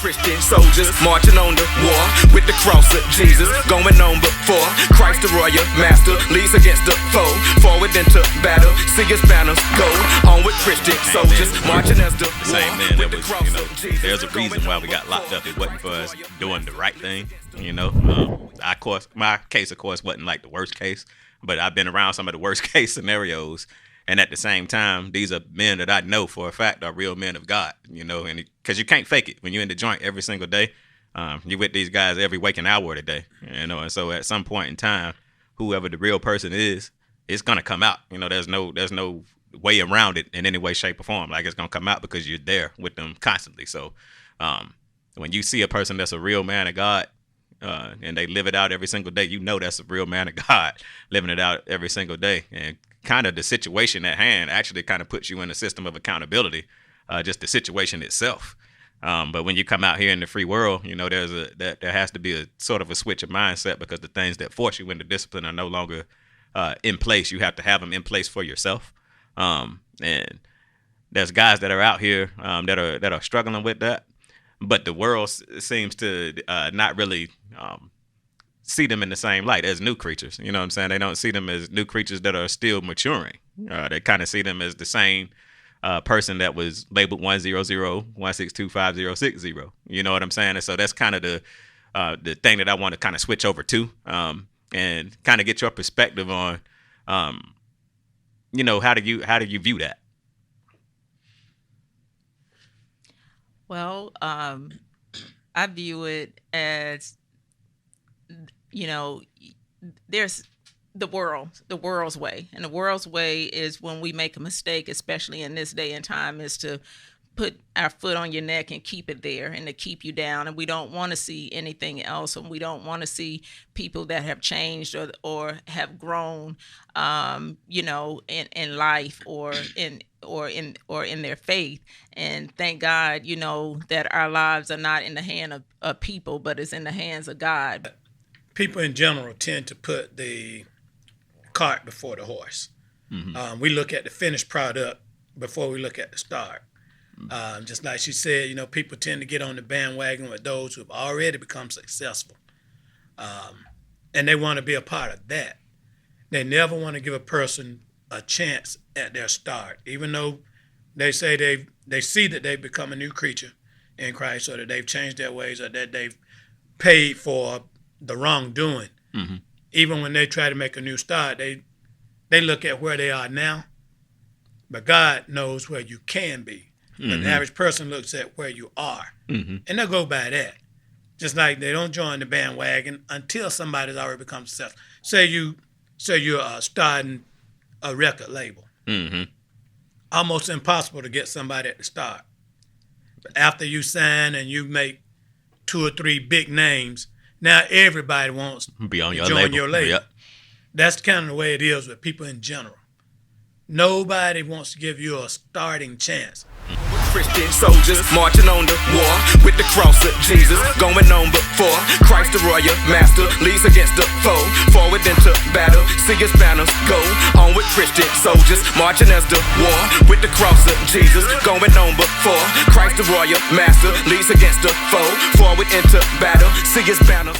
Christian soldiers marching on the war with the cross of Jesus going on before Christ the royal master leads against the foe. Forward into battle, see his banners go on with Christian soldiers marching as the same man that was, there's a reason why we got locked up. It wasn't for us doing the right thing, my case, of course, wasn't like the worst case, but I've been around some of the worst case scenarios. And at the same time, these are men that I know for a fact are real men of God, and because you can't fake it when you're in the joint every single day. You're with these guys every waking hour of the day, and so at some point in time, whoever the real person is, it's gonna come out. There's no way around it in any way, shape, or form. Like, it's gonna come out because you're there with them constantly. So when you see a person that's a real man of God, and they live it out every single day, that's a real man of God living it out every single day. And kind of the situation at hand actually kind of puts you in a system of accountability, just the situation itself. But when you come out here in the free world, there has to be a sort of a switch of mindset, because the things that force you into discipline are no longer in place. You have to have them in place for yourself. And there's guys that are out here that are struggling with that, but the world seems to not really see them in the same light as new creatures. You know what I'm saying? They don't see them as new creatures that are still maturing. They kind of see them as the same person that was labeled 100-162-5060. You know what I'm saying? And so that's kind of the thing that I want to kind of switch over to, and kind of get your perspective on, how do you view that? Well, I view it as, there's the world's way. And the world's way is when we make a mistake, especially in this day and time, is to put our foot on your neck and keep it there and to keep you down. And we don't want to see anything else. And we don't want to see people that have changed or have grown, in life or in their faith. And thank God, that our lives are not in the hand of people, but it's in the hands of God. People in general tend to put the cart before the horse. Mm-hmm. We look at the finished product before we look at the start. Mm-hmm. Just like she said, people tend to get on the bandwagon with those who have already become successful. And they want to be a part of that. They never want to give a person a chance at their start, even though they say they see that they've become a new creature in Christ, or that they've changed their ways, or that they've paid for the wrongdoing. Mm-hmm. Even when they try to make a new start, they look at where they are now, but God knows where you can be. Mm-hmm. But the average person looks at where you are, mm-hmm. and they'll go by that. Just like they don't join the bandwagon until somebody's already become successful. Say you're starting a record label. Mm-hmm. Almost impossible to get somebody at the start. But after you sign and you make 2 or 3 big names, now everybody wants to join your label. Yep. That's kind of the way it is with people in general. Nobody wants to give you a starting chance. Christian soldiers marching on the war with the cross of Jesus going on before Christ the royal master leads against the foe. Forward into battle, see his banners go on with Christian soldiers marching as the war with the cross of Jesus going on before Christ the royal master leads against the foe. Forward into battle, see his banners.